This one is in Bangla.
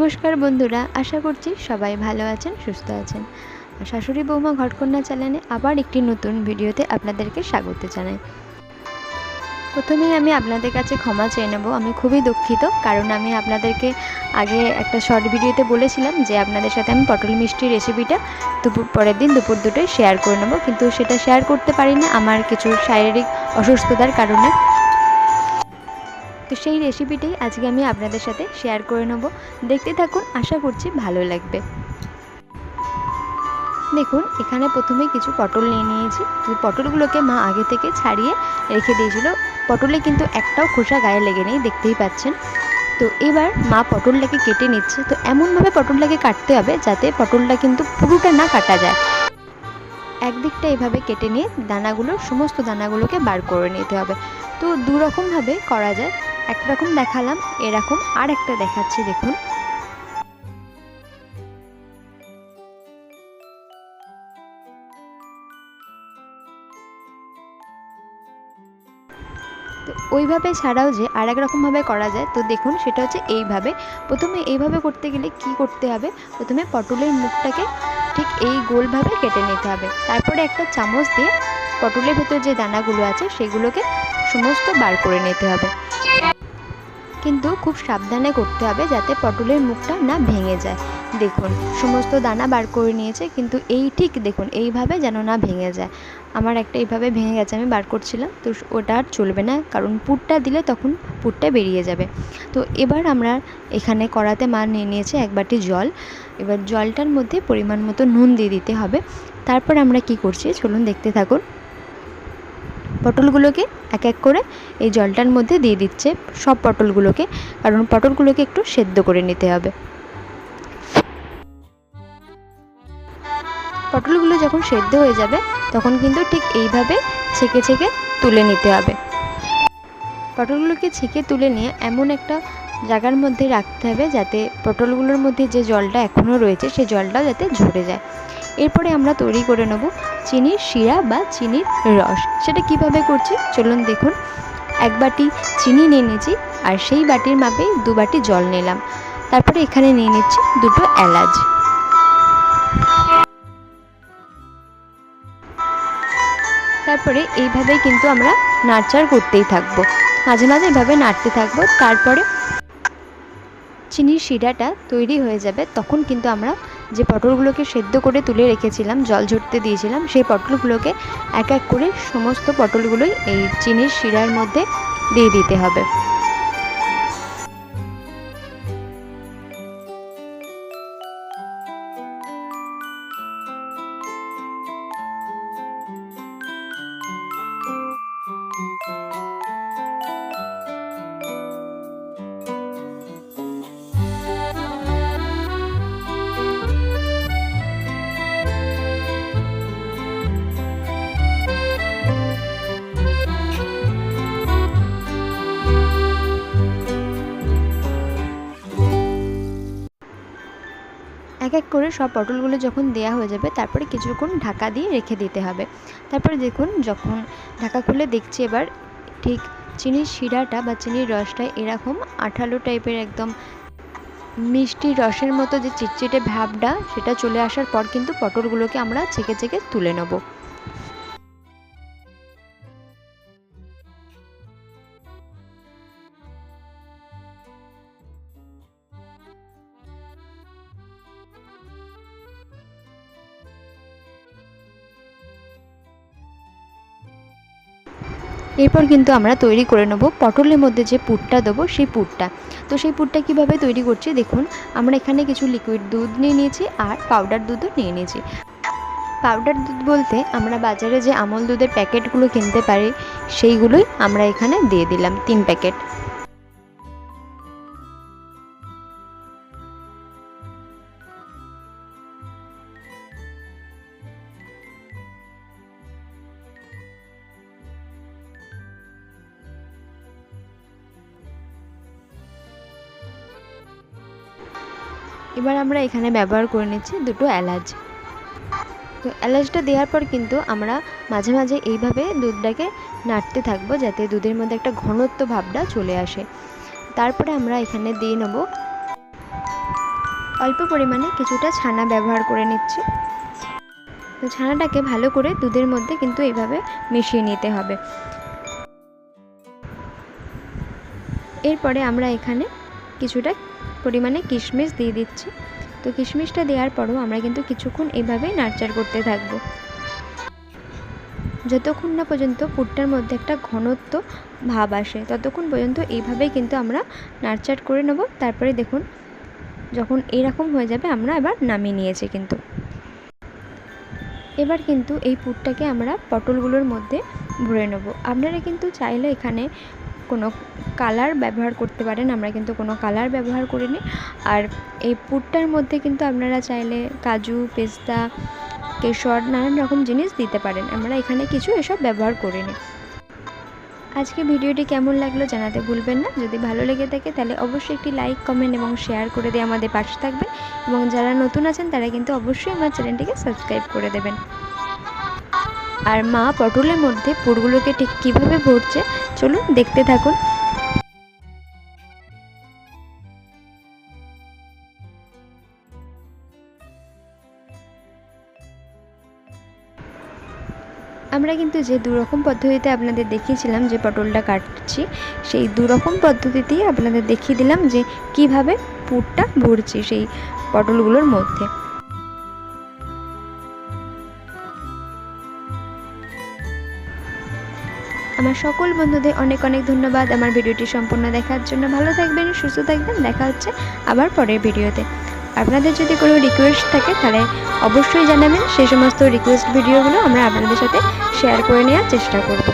নমস্কার বন্ধুরা, আশা করছি সবাই ভালো আছেন, সুস্থ আছেন। শাশুড়ি বৌমা ঘরকন্যা চ্যানেলে আবার একটি নতুন ভিডিওতে আপনাদেরকে স্বাগত জানাই। প্রথমেই আমি আপনাদের কাছে ক্ষমা চেয়ে নেব, আমি খুবই দুঃখিত, কারণ আমি আপনাদেরকে আগে একটা শর্ট ভিডিওতে বলেছিলাম যে আপনাদের সাথে আমি পটল মিষ্টির রেসিপিটা পরের দিন দুপুর 2টায় শেয়ার করে নেব, কিন্তু সেটা শেয়ার করতে পারি না আমার কিছু শারীরিক অসুস্থতার কারণে। তো সেই রেসিপিটাই আজকে আমি আপনাদের সাথে শেয়ার করে নেব, দেখতে থাকুন, আশা করছি ভালো লাগবে। দেখুন, এখানে প্রথমে কিছু পটল নিয়ে নিয়েছি। তো পটলগুলোকে মা আগে থেকে ছাড়িয়ে রেখে দিয়েছিল, পটলে কিন্তু একটাও খোসা গায়ে লেগে নেই, দেখতেই পাচ্ছেন। তো এবার মা পটলটাকে কেটে নিচ্ছে। তো এমনভাবে পটলটাকে কাটতে হবে যাতে পটলটা কিন্তু পুরোটা না কাটা যায়, একদিকটা এভাবে কেটে নিয়ে দানাগুলো, সমস্ত দানাগুলোকে বার করে নিতে হবে। তো দুরকমভাবে করা যায়, একরকম দেখালাম, এরকম আর একটা দেখাচ্ছি। দেখুন, তো ওইভাবে ছাড়াও যে আর এক রকমভাবে করা যায়, তো দেখুন সেটা হচ্ছে এইভাবে। প্রথমে এইভাবে করতে গেলে কি করতে হবে, প্রথমে পটলের মুখটাকে ঠিক এই গোলভাবে কেটে নিতে হবে। তারপরে একটা চামচ দিয়ে পটলের ভেতর যে দানাগুলো আছে সেগুলোকে সমস্ত বার করে নিতে হবে, কিন্তু খুব সাবধানে করতে হবে যাতে পটলের মুখটা না ভেঙে যায়। দেখুন, সমস্ত দানা বার করে নিয়েছে, কিন্তু এই ঠিক দেখুন এইভাবে যেন না ভেঙে যায়। আমার একটা এইভাবে ভেঙে গেছে, আমি বার করছিলাম, তো ওটা আর চলবে না, কারণ পুরটা দিলে তখন পুরটা বেরিয়ে যাবে। তো এবার আমরা এখানে কড়াতে মা নিয়ে নিয়েছে 1 বাটি জল। এবার জলটার মধ্যে পরিমাণ মতো নুন দিয়ে দিতে হবে। তারপর আমরা কি করছি চলুন দেখতে থাকুন। পটলগুলোকে এক এক করে এই জলটার মধ্যে দিয়ে দিচ্ছে, সব পটলগুলোকে, কারণ পটলগুলোকে একটু সেদ্ধ করে নিতে হবে। পটলগুলো যখন সেদ্ধ হয়ে যাবে তখন কিন্তু ঠিক এইভাবে ছেঁকে ছেঁকে তুলে নিতে হবে। পটলগুলোকে ছেঁকে তুলে নিয়ে এমন একটা জায়গার মধ্যে রাখতে হবে যাতে পটলগুলোর মধ্যে যে জলটা এখনও রয়েছে সেই জলটাও যাতে ঝরে যায়। এরপরে আমরা তৈরি করে নেব চিনির শিরা বা চিনির রস। সেটা কিভাবে করছি চলুন দেখুন। 1 বাটি চিনি নিয়ে নিয়েছি, আর সেই বাটির মাপে 2 বাটি জল নিলাম। তারপরে এখানে নিয়ে নিচ্ছি 2টো এলাচ। তারপরে এইভাবে কিন্তু আমরা নাড়চাড় করতেই থাকবো, মাঝে মাঝে এভাবে নাড়তে থাকবো। তারপরে চিনির শিরাটা তৈরি হয়ে যাবে, তখন কিন্তু আমরা যে পটলগুলোকে সেদ্ধ করে তুলে রেখেছিলাম, জল ঝরতে দিয়েছিলাম, সেই পটলগুলোকে এক এক করে সমস্ত পটলগুলোই এই চিনির শিরার মধ্যে দিয়ে দিতে হবে। এক এক করে সব পটলগুলো যখন দেয়া হয়ে যাবে তারপরে কিছুক্ষণ ঢাকা দিয়ে রেখে দিতে হবে। তারপরে দেখুন, যখন ঢাকা খুলে দেখছি এবার ঠিক চিনির শিরাটা বা চিনির রসটা এরকম আঠালো টাইপের, একদম মিষ্টি রসের মতো যে চিটচিটে ভাবটা সেটা চলে আসার পর কিন্তু পটলগুলোকে আমরা ছেঁকে ছেঁকে তুলে নেব। এরপর কিন্তু আমরা তৈরি করে নেব পটলের মধ্যে যে পুরটা দেবো সেই পুরটা। তো সেই পুরটা কীভাবে তৈরি করছি দেখুন, আমরা এখানে কিছু লিকুইড দুধ নিয়ে নিয়েছি আর পাউডার দুধও নিয়ে নিয়েছি। পাউডার দুধ বলতে আমরা বাজারে যে আমল দুধের প্যাকেটগুলো কিনতে পারি সেইগুলোই আমরা এখানে দিয়ে দিলাম 3 প্যাকেট। এবার আমরা এখানে ব্যবহার করে নিচ্ছি 2টো এলাচ। তো এলাচটা দেওয়ার পর কিন্তু আমরা মাঝে মাঝে এইভাবে দুধটাকে নাড়তে থাকবো যাতে দুধের মধ্যে একটা ঘনত্ব ভাবটা চলে আসে। তারপরে আমরা এখানে দিয়ে নেব অল্প পরিমাণে কিছুটা ছানা ব্যবহার করে নিচ্ছি। তো ছানাটাকে ভালো করে দুধের মধ্যে কিন্তু এইভাবে মিশিয়ে নিতে হবে। এরপরে আমরা এখানে কিছুটা পরিমাণে কিশমিশ দিয়ে দিচ্ছি। তো কিশমিশটা দেওয়ার পরও আমরা কিন্তু কিছুক্ষণ এইভাবেই নাড়চাড় করতে থাকব, যতক্ষণ না পর্যন্ত পুরটার মধ্যে একটা ঘনত্ব ভাব আসে ততক্ষণ পর্যন্ত এইভাবেই কিন্তু আমরা নাড়চাড় করে নেব। তারপরে দেখুন যখন এরকম হয়ে যাবে আমরা এবার নামিয়ে নিয়েছি কিন্তু। এবার কিন্তু এই পুরটাকে আমরা পটলগুলোর মধ্যে ভরে নেব। আপনারা কিন্তু চাইলে এখানে কোনো কালার ব্যবহার করতে পারেন, আমরা কিন্তু কোনো কালার ব্যবহার করিনি। আর এই পুরটার মধ্যে কিন্তু আপনারা চাইলে কাজু, পেস্তা, কেশর নানান রকম জিনিস দিতে পারেন, আমরা এখানে কিছু এসব ব্যবহার করিনি। আজকে ভিডিওটি কেমন লাগলো জানাতে ভুলবেন না। যদি ভালো লেগে থাকে তাহলে অবশ্যই একটি লাইক, কমেন্ট এবং শেয়ার করে দিয়ে আমাদের পাশে থাকবেন। এবং যারা নতুন আছেন তারা কিন্তু অবশ্যই আমার চ্যানেলটিকে সাবস্ক্রাইব করে দেবেন। আর মা পটলের মধ্যে পুরগুলোকে ঠিক কীভাবে ভরছে চলুন দেখতে থাকুন। আমরা কিন্তু যে দুরকম পদ্ধতিতে আপনাদের দেখিয়েছিলাম যে পটলটা কাটছি, সেই দুরকম পদ্ধতিতেই আপনাদের দেখিয়ে দিলাম যে কিভাবে পুরটা ভরছি সেই পটলগুলোর মধ্যে। আমার সকল বন্ধুদের অনেক অনেক ধন্যবাদ আমার ভিডিওটি সম্পূর্ণ দেখার জন্য। ভালো থাকবেন, সুস্থ থাকবেন, দেখা হচ্ছে আবার পরের ভিডিওতে। আপনাদের যদি কোনো রিকোয়েস্ট থাকে তাহলে অবশ্যই জানাবেন, সেই সমস্ত রিকোয়েস্ট ভিডিওগুলো আমরা আপনাদের সাথে শেয়ার করে নেওয়ার চেষ্টা করব।